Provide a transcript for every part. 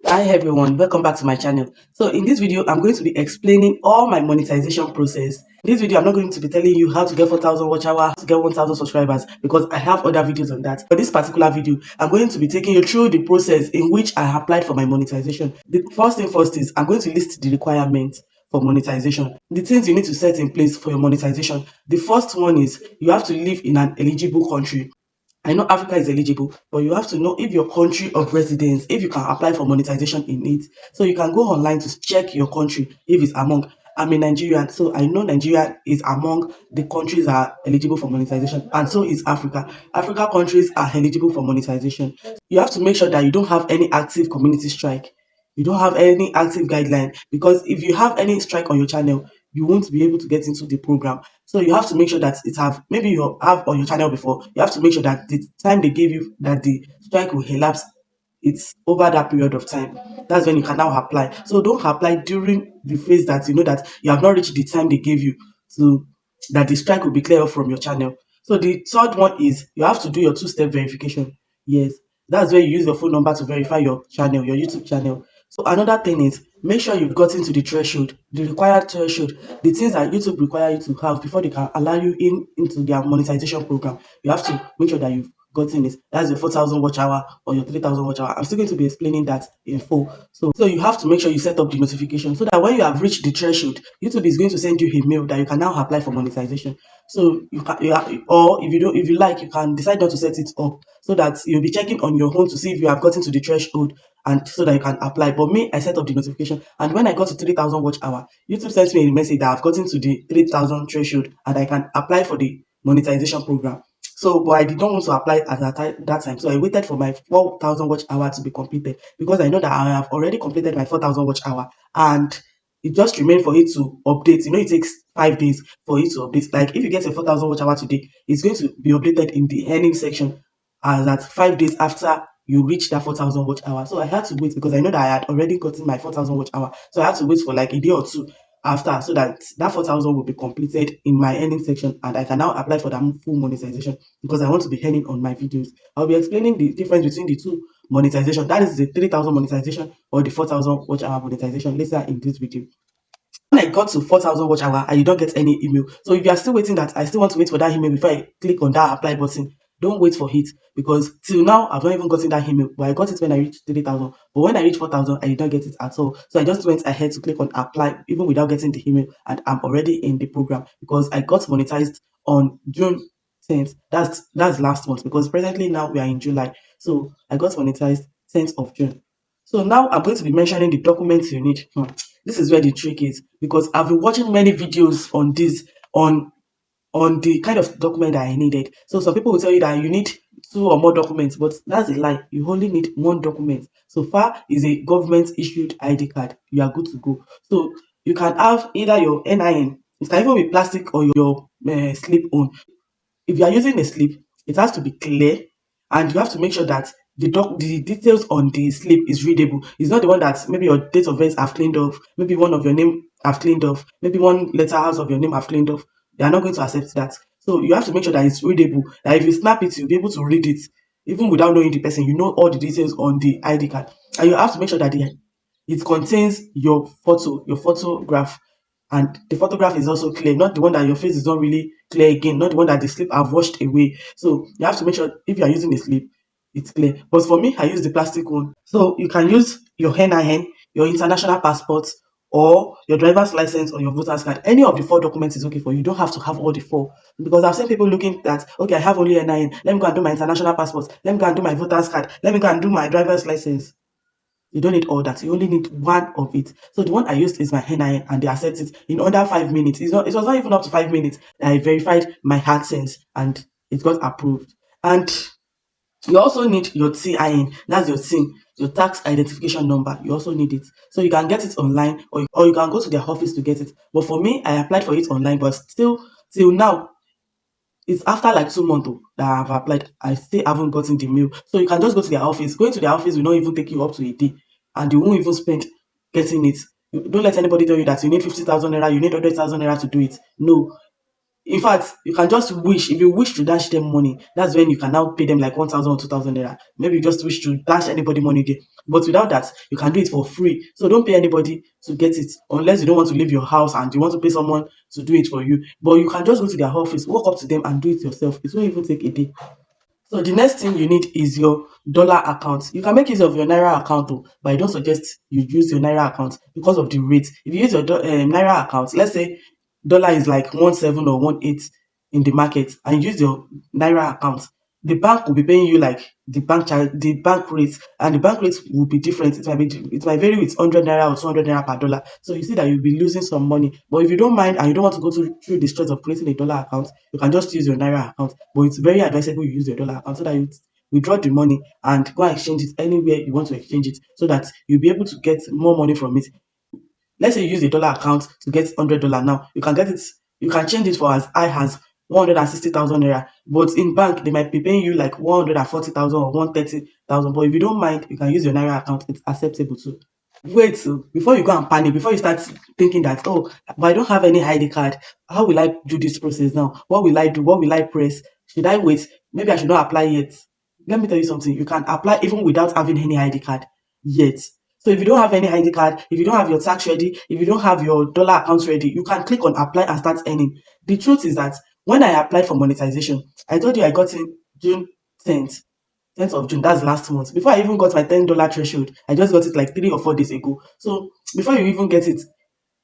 Hi everyone, welcome back to my channel. So in this video, I'm going to be explaining all my monetization process. In this video, I'm not going to be telling you how to get 4,000 watch hour, how to get 1,000 subscribers because I have other videos on that. For this particular video, I'm going to be taking you through the process in which I applied for my monetization. The first thing first is I'm going to list the requirements for monetization. The things you need to set in place for your monetization. The first one is you have to live in an eligible country. I know Africa is eligible, but you have to know if your country of residence, if you can apply for monetization in it. So you can go online to check your country if it's among. I'm a Nigerian, so I know Nigeria is among the countries that are eligible for monetization, and so is Africa. Africa countries are eligible for monetization. You have to make sure that you don't have any active community strike. You don't have any active guideline because if you have any strike on your channel, you won't be able to get into the program. So you have to make sure that it have maybe you have on your channel before. You have to make sure that the time they gave you that the strike will elapse. It's over that period of time. That's when you can now apply. So don't apply during the phase that you know that you have not reached the time they gave you to that the strike will be cleared off from your channel. So the third one is you have to do your two-step verification. Yes, that's where you use your phone number to verify your channel, your YouTube channel. So another thing is make sure you've gotten to the threshold, the required threshold, the things that YouTube require you to have before they can allow you into their monetization program. You have to make sure that you've gotten it. That's your 4,000 watch hour or your 3,000 watch hour. I'm still going to be explaining that in full. So you have to make sure you set up the notification so that when you have reached the threshold, YouTube is going to send you a mail that you can now apply for monetization. So or if you don't, if you like, you can decide not to set it up so that you'll be checking on your own to see if you have gotten to the threshold and so that you can apply. But me, I set up the notification, and when I got to 3,000 watch hour, YouTube sent me a message that I've gotten to the 3,000 threshold and I can apply for the monetization program. So, but I did not want to apply at that time. So I waited for my 4,000 watch hour to be completed because I know that I have already completed my 4,000 watch hour and it just remained for it to update. You know, it takes 5 days for it to update. Like if you get a 4,000 watch hour today, it's going to be updated in the earning section as at 5 days after you reach that 4,000 watch hour. So I had to wait because I know that I had already gotten my 4,000 watch hour. So I had to wait for like a day or two after so that that 4,000 will be completed in my earning section and I can now apply for that full monetization because I want to be earning on my videos. I'll be explaining the difference between the two monetization. That is the 3,000 monetization or the 4,000 watch hour monetization later in this video. When I got to 4,000 watch hour, I did not get any email. So if you are still waiting that I still want to wait for that email before I click on that apply button, don't wait for it because till now I've not even gotten that email. But I got it when I reached 3,000. But when I reached 4,000, I did not get it at all. So I just went ahead to click on apply even without getting the email, and I'm already in the program because I got monetized on June 10th. That's last month because presently now we are in July. So I got monetized 10th of June. So now I'm going to be mentioning the documents you need. This is where the trick is because I've been watching many videos on this on the kind of document that I needed. So some people will tell you that you need two or more documents, but that's a lie. You only need one document. So far is a government issued ID card. You are good to go. So you can have either your NIN, it can even be plastic or your slip on. If you are using a slip, it has to be clear and you have to make sure that the details on the slip is readable. It's not the one that maybe your date of birth have cleaned off, maybe one of your name have cleaned off, maybe one letter house of your name have cleaned off. They are not going to accept that. So you have to make sure that it's readable. That if you snap it, you'll be able to read it. Even without knowing the person, you know all the details on the ID card. And you have to make sure that it contains your photo, your photograph, and the photograph is also clear, not the one that your face is not really clear again, not the one that the slip have washed away. So you have to make sure if you are using a slip, it's clear. But for me, I use the plastic one. So you can use your NIN, your international passport, or your driver's license or your voter's card. Any of the four documents is okay for you. You don't have to have all the four. Because I've seen people looking at, okay, I have only NIN. Let me go and do my international passport. Let me go and do my voter's card. Let me go and do my driver's license. You don't need all that. You only need one of it. So the one I used is my NIN and they accept it in under 5 minutes. It was not even up to 5 minutes. I verified my AdSense and it got approved. And you also need your TIN. That's your TIN, your tax identification number. You also need it. So you can get it online or you can go to their office to get it. But for me, I applied for it online, but still till now it's after like 2 months that I've applied. I still haven't gotten the mail. So you can just go to their office. Going to their office will not even take you up to a day. And you won't even spend getting it. Don't let anybody tell you that you need 50,000 naira, you need 100,000 naira to do it. No. In fact, you can just wish, if you wish to dash them money, that's when you can now pay them like 1,000 or 2,000 naira. Maybe you just wish to dash anybody money there. But without that, you can do it for free. So don't pay anybody to get it unless you don't want to leave your house and you want to pay someone to do it for you. But you can just go to their office, walk up to them and do it yourself. It won't even take a day. So the next thing you need is your dollar account. You can make use of your naira account, oh, but I don't suggest you use your naira account because of the rate. If you use your naira account, let's say dollar is like 1.7 or 1.8 in the market, and you use your naira account, the bank will be paying you like the bank rate, and the bank rate will be different. It might vary with 100 naira or 200 naira per dollar. So you see that you'll be losing some money. But if you don't mind and you don't want to go through the stress of creating a dollar account, you can just use your naira account. But it's very advisable you use your dollar account so that you withdraw the money and go and exchange it anywhere you want to exchange it, so that you'll be able to get more money from it. Let's say you use a dollar account to get $100 now, you can get it, you can change it for as high as 160,000 naira. But in bank, they might be paying you like 140,000 or 130,000. But if you don't mind, you can use your naira account, it's acceptable too. Wait, so before you go and panic, before you start thinking that, oh, but I don't have any ID card, how will I do this process now? What will I do? What will I press? Should I wait? Maybe I should not apply yet. Let me tell you something. You can apply even without having any ID card yet. So if you don't have any ID card, if you don't have your tax ready, if you don't have your dollar account ready, you can click on apply and start earning. The truth is that when I applied for monetization, I told you I got in June 10th. 10th of June, that's last month. Before I even got my $10 threshold, I just got it like 3 or 4 days ago. So before you even get it,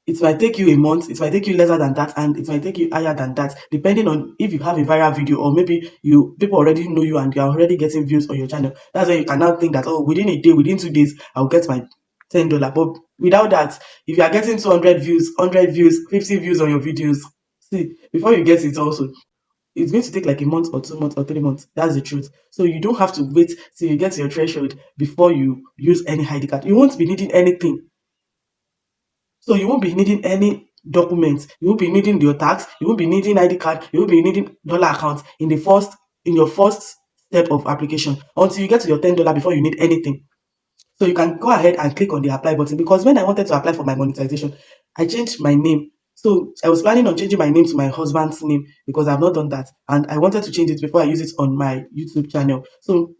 it might take you a month, it might take you lesser than that, and it might take you higher than that, depending on if you have a viral video or maybe you people already know you and you are already getting views on your channel. That's when you can now think that, oh, within a day, within 2 days, I'll get my $10. But without that, if you are getting 200 views, 100 views, 50 views on your videos, see, before you get it also, it's going to take like a month or 2 months or 3 months. That's the truth. So you don't have to wait till you get your threshold before you use any ID card. You won't be needing anything. So you won't be needing any documents. You won't be needing your tax. You won't be needing ID card. You won't be needing dollar account in your first step of application until you get to your $10 before you need anything. So you can go ahead and click on the apply button, because when I wanted to apply for my monetization, I changed my name. So I was planning on changing my name to my husband's name because I've not done that, and I wanted to change it before I use it on my YouTube channel. So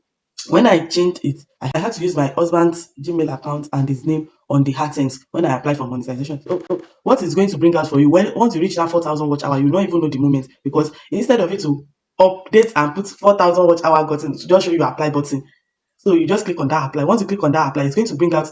when I changed it, I had to use my husband's Gmail account and his name on the AdSense when I applied for monetization. So what is going to bring out for you when once you reach that 4,000 watch hour, you don't even know the moment, because instead of it to update and put 4,000 watch hour button to just show you apply button, so you just click on that apply. Once you click on that apply, it's going to bring out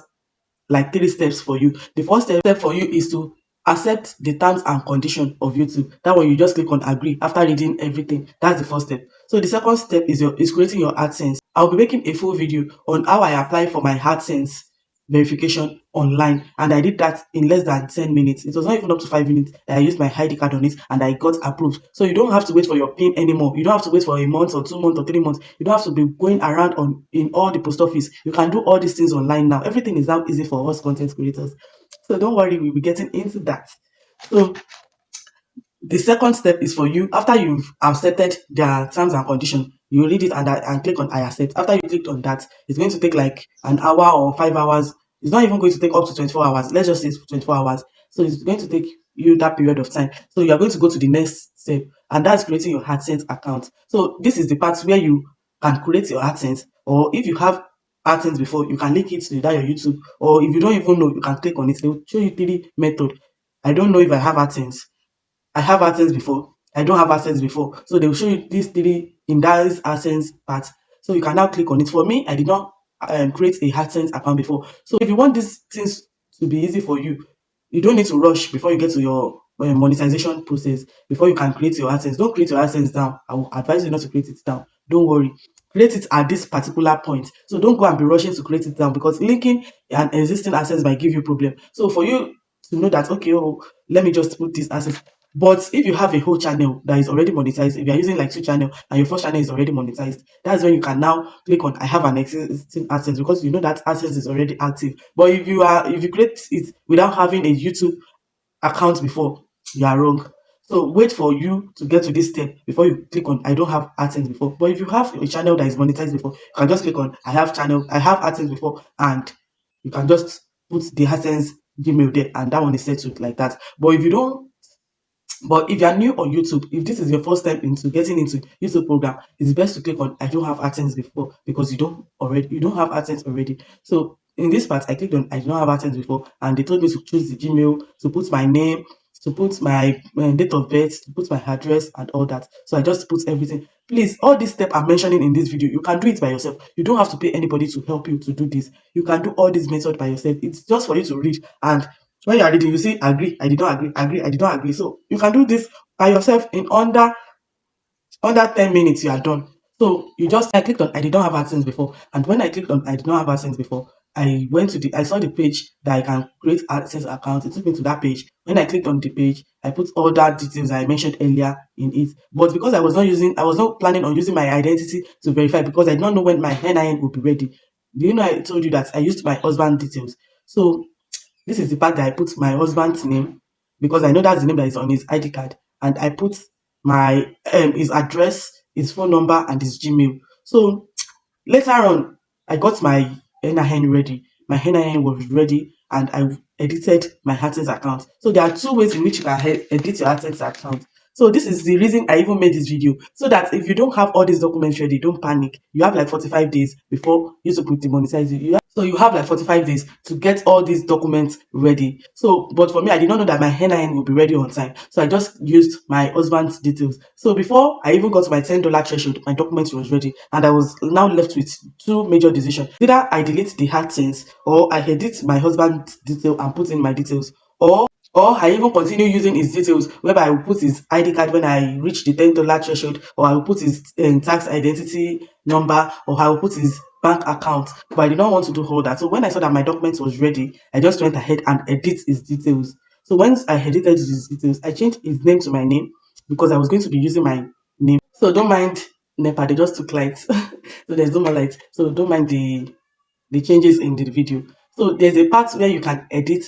like 3 steps for you. The first step for you is to accept the terms and condition of YouTube. That one you just click on agree after reading everything. That's the first step. So the second step is creating your AdSense. I'll be making a full video on how I apply for my AdSense verification online, and I did that in less than 10 minutes. It was not even up to 5 minutes that I used my ID card on it and I got approved. So you don't have to wait for your PIN anymore. You don't have to wait for a month or 2 months or 3 months. You don't have to be going around in all the post office. You can do all these things online now. Everything is now easy for us content creators. So don't worry, we'll be getting into that. So the second step is for you, after you've accepted their terms and conditions, you read it and click on I accept. After you click on that, it's going to take like an hour or 5 hours. It's not even going to take up to 24 hours. Let's just say it's 24 hours. So it's going to take you that period of time. So you are going to go to the next step, and that's creating your AdSense account. So this is the part where you can create your AdSense, or if you have AdSense before, you can link it to that your YouTube, or if you don't even know, you can click on it. They will show you 3 methods. I don't know if I have AdSense. I have AdSense before. I don't have AdSense before. So they will show you these 3 in that AdSense part. So you can now click on it. For me, I did not create a AdSense account before. So if you want these things to be easy for you, you don't need to rush before you get to your monetization process, before you can create your AdSense. Don't create your AdSense down. I will advise you not to create it down. Don't worry. Create it at this particular point. So don't go and be rushing to create it down, because linking an existing AdSense might give you problem. So for you to know that, okay, oh, let me just put this AdSense. But if you have a whole channel that is already monetized, if you are using like 2 channels and your first channel is already monetized, that's when you can now click on I have an existing AdSense, because you know that AdSense is already active. But if you create it without having a YouTube account before, you are wrong. So wait for you to get to this step before you click on I don't have AdSense before. But if you have a channel that is monetized before, you can just click on I have AdSense before, and you can just put the AdSense Gmail there, and that one is set to like that. But But if you are new on YouTube, if this is your first time into getting into YouTube program, it's best to click on I don't have AdSense before, because you don't have AdSense already. So in this part, I clicked on I don't have AdSense before, and they told me to choose the Gmail, to put my name, to put my date of birth, to put my address and all that. So I just put everything. Please, all these steps I'm mentioning in this video, you can do it by yourself. You don't have to pay anybody to help you to do this. You can do all this method by yourself. It's just for you to read, and when you are reading, you see agree, I did not agree, agree, I did not agree. So you can do this by yourself in under 10 minutes. You are done. So you just I clicked on I did not have AdSense before, and when I clicked on I did not have AdSense before, I saw the page that I can create AdSense account. It took me to that page. When I clicked on the page, I put all that details I mentioned earlier in it. But because I was not planning on using my identity to verify, because I did not know when my NIN would be ready. Do you know I told you that I used my husband details? So this is the part that I put my husband's name, because I know that's the name that is on his ID card, and I put my his address, his phone number, and his Gmail. So later on, I got my NIN ready. My NIN was ready, and I edited my AdSense account. So there are two ways in which you can edit your AdSense account. So this is the reason I even made this video, so that if you don't have all these documents ready, don't panic. You have like 45 days before YouTube will demonetize you. So you have like 45 days to get all these documents ready. So, but for me, I did not know that my NIN will be ready on time. So I just used my husband's details. So before I even got to my $10 threshold, my document was ready. And I was now left with two major decisions. Either I delete the AdSense, or I edit my husband's detail and put in my details, or I even continue using his details, whereby I will put his ID card when I reach the $10 threshold, or I will put his tax identity number, or I will put his bank account. But I did not want to do all that. So when I saw that my document was ready, I just went ahead and edit his details. So once I edited his details, I changed his name to my name, because I was going to be using my name. So don't mind NEPA, they just took light. So there's no more light. So don't mind the changes in the video. So there's a part where you can edit.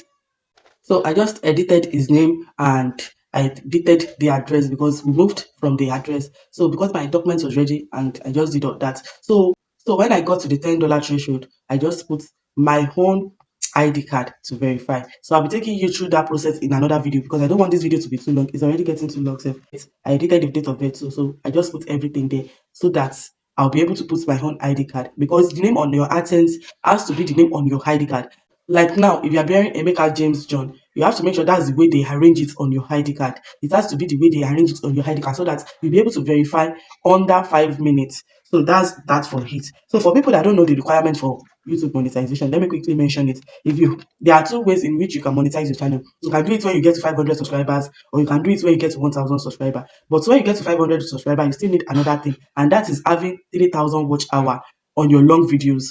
So I just edited his name, and I edited the address, because we moved from the address. So because my document was ready, and I just did all that. So when I got to the $10 threshold, I just put my own ID card to verify. So I'll be taking you through that process in another video, because I don't want this video to be too long. It's already getting too long. So I edited the date of birth, so I just put everything there, so that I'll be able to put my own ID card, because the name on your AdSense has to be the name on your ID card. Like now, if you are bearing Emeka James John, you have to make sure that's the way they arrange it on your ID card. It has to be the way they arrange it on your ID card, so that you'll be able to verify under 5 minutes. So that's that for it. So for people that don't know the requirement for YouTube monetization, let me quickly mention it. There are two ways in which you can monetize your channel. You can do it when you get to 500 subscribers, or you can do it when you get to 1,000 subscribers. But when you get to 500 subscribers, you still need another thing, and that is having 3,000 watch hour on your long videos.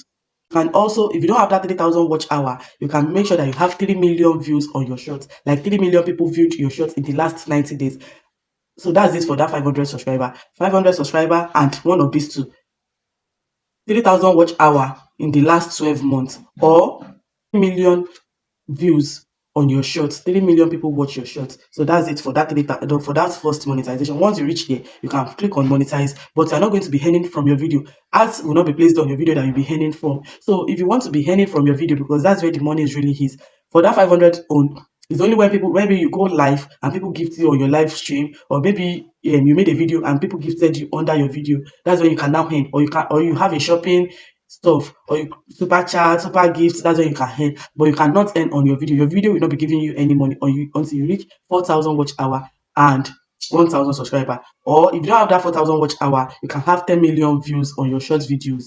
And also, if you don't have that 3,000 watch hour, you can make sure that you have 3 million views on your shorts. Like 3 million people viewed your shorts in the last 90 days. So that's it for that 500 subscriber. 500 subscriber and one of these two. 3,000 watch hour in the last 12 months, or million views on your shorts. 3 million people watch your shorts. So that's it for that for that first monetization. Once you reach there, you can click on monetize, but you're not going to be earning from your video. Ads will not be placed on your video that you'll be earning from. So if you want to be earning from your video, because that's where the money is really is, for that 500 on, it's only when people, maybe you go live and people gift you on your live stream, or maybe you made a video and people gifted you under your video. That's when you can now earn, or you have a shopping stuff, or you super chat, super gifts. That's when you can earn, but you cannot earn on your video. Your video will not be giving you any money until you reach 4,000 watch hour and 1,000 subscriber. Or if you don't have that 4,000 watch hour, you can have 10 million views on your short videos.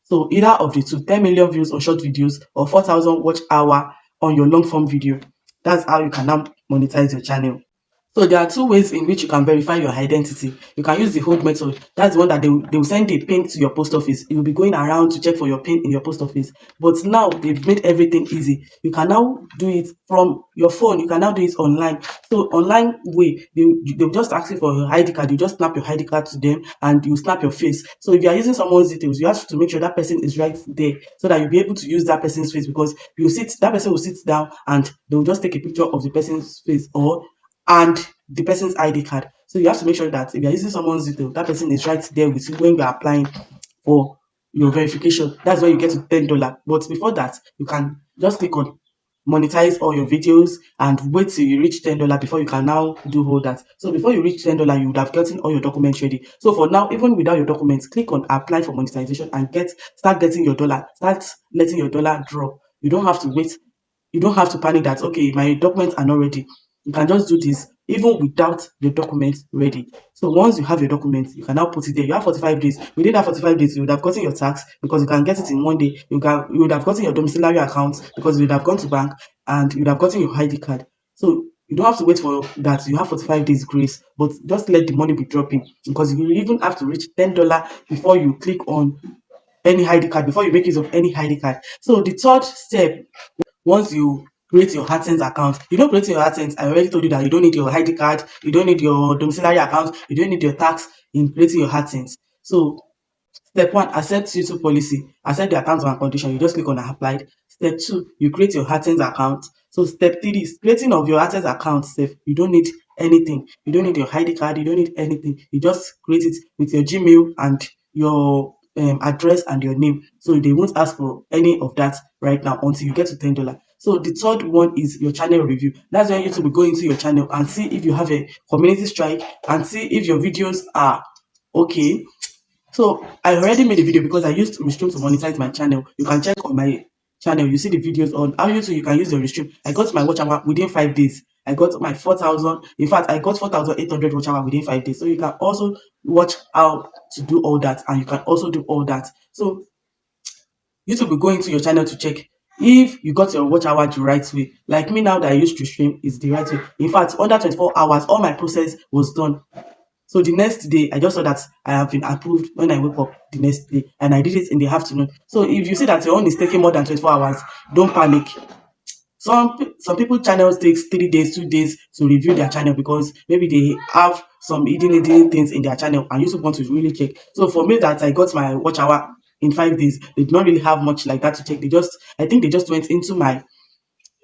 So either of the two, 10 million views on short videos, or 4,000 watch hour on your long form video. That's how you can now monetize your channel. So there are two ways in which you can verify your identity. You can use the hold method. That's the one that they will send a pin to your post office. You will be going around to check for your pin in your post office. But now they've made everything easy. You can now do it from your phone. You can now do it online. So online way, they'll just ask you for your ID card. You just snap your ID card to them, and you snap your face. So if you are using someone's details, you have to make sure that person is right there, so that you'll be able to use that person's face, because that person will sit down and they'll just take a picture of the person's face, and the person's ID card. So you have to make sure that if you're using someone's detail, that person is right there with you when you're applying for your verification. That's where you get to $10. But before that, you can just click on monetize all your videos and wait till you reach $10 before you can now do all that. So before you reach $10, you would have gotten all your documents ready. So for now, even without your documents, click on apply for monetization and start getting your dollar, start letting your dollar drop. You don't have to wait. You don't have to panic that, okay, my documents are not ready. You can just do this even without your documents ready. So once you have your documents, you can now put it there. You have 45 days. Within that 45 days, you would have gotten your tax because you can get it in one day. You would have gotten your domiciliary account because you would have gone to bank, and you would have gotten your ID card. So you don't have to wait for that. You have 45 days grace, but just let the money be dropping, because you even have to reach $10 before you click on any ID card, before you make use of any ID card. So the third step, once you create your AdSense account, you don't create your AdSense. I already told you that you don't need your ID card, you don't need your domiciliary account, you don't need your tax in creating your AdSense. So step one, accept YouTube policy, accept the terms and condition. You just click on applied. Step two, you create your AdSense account. So step three is creating of your AdSense account sef. You don't need anything. You don't need your ID card, you don't need anything. You just create it with your Gmail and your address and your name. So they won't ask for any of that right now until you get to $10. So the third one is your channel review. That's when YouTube will go into your channel and see if you have a community strike and see if your videos are okay. So I already made a video because I used Restream to monetize my channel. You can check on my channel. You see the videos on how you can use your Restream. I got my watch hour within 5 days. I got my 4,000. In fact, I got 4,800 watch hour within 5 days. So you can also watch how to do all that, and you can also do all that. So YouTube will go into your channel to check if you got your watch hour the right way. Like me now that I used to stream is the right way. In fact, under 24 hours, all my process was done. So the next day, I just saw that I have been approved when I wake up the next day, and I did it in the afternoon. So if you see that your own is taking more than 24 hours, don't panic. Some people channels takes 3 days, 2 days to review their channel because maybe they have some hidden things in their channel and YouTube want to really check. So for me, that I got my watch hour in 5 days, they did not really have much like that to check. I think they just went into my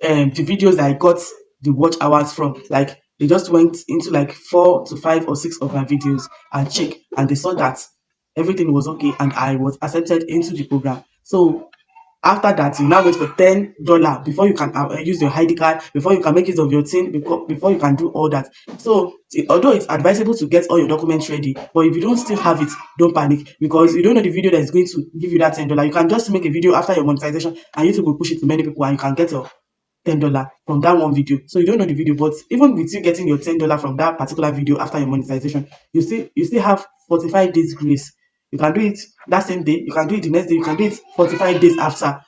the videos that I got the watch hours from. Like they just went into like 4 to 5 or 6 of my videos and check, and they saw that everything was okay and I was accepted into the program. So after that, you now wait for $10 before you can use your ID card, before you can make use of your thing, before you can do all that. So although it's advisable to get all your documents ready, but if you don't still have it, don't panic, because you don't know the video that is going to give you that $10. You can just make a video after your monetization and YouTube will push it to many people and you can get your $10 from that one video. So you don't know the video, but even with you getting your $10 from that particular video after your monetization, you still have 45 days grace. You can do it that same day, you can do it the next day, you can do it 45 days after.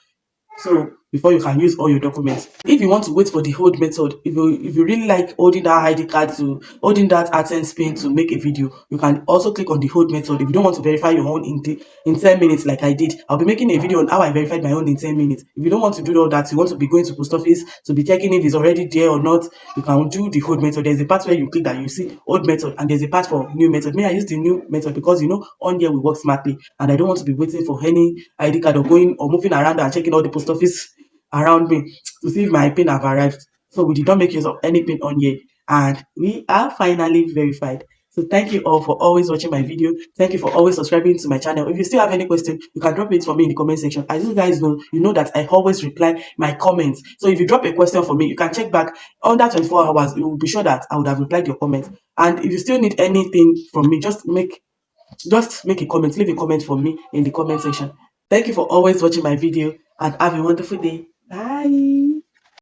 So before you can use all your documents. If you want to wait for the hold method, if you really like holding that ID card to holding that AdSense pin to make a video, you can also click on the hold method. If you don't want to verify your own in 10 minutes like I did, I'll be making a video on how I verified my own in 10 minutes. If you don't want to do all that, you want to be going to post office to be checking if it's already there or not, you can do the hold method. There's a part where you click that you see old method, and there's a part for new method. Me, I use the new method because on here we work smartly and I don't want to be waiting for any ID card or going or moving around and checking all the post office around me to see if my pin have arrived. So we did not make use of any pin on here, and we are finally verified. So thank you all for always watching my video. Thank you for always subscribing to my channel. If you still have any question, you can drop it for me in the comment section. As you guys know, you know that I always reply my comments. So if you drop a question for me, you can check back under 24 hours. You will be sure that I would have replied your comment. And if you still need anything from me, just make a comment, leave a comment for me in the comment section. Thank you for always watching my video and have a wonderful day. Bye.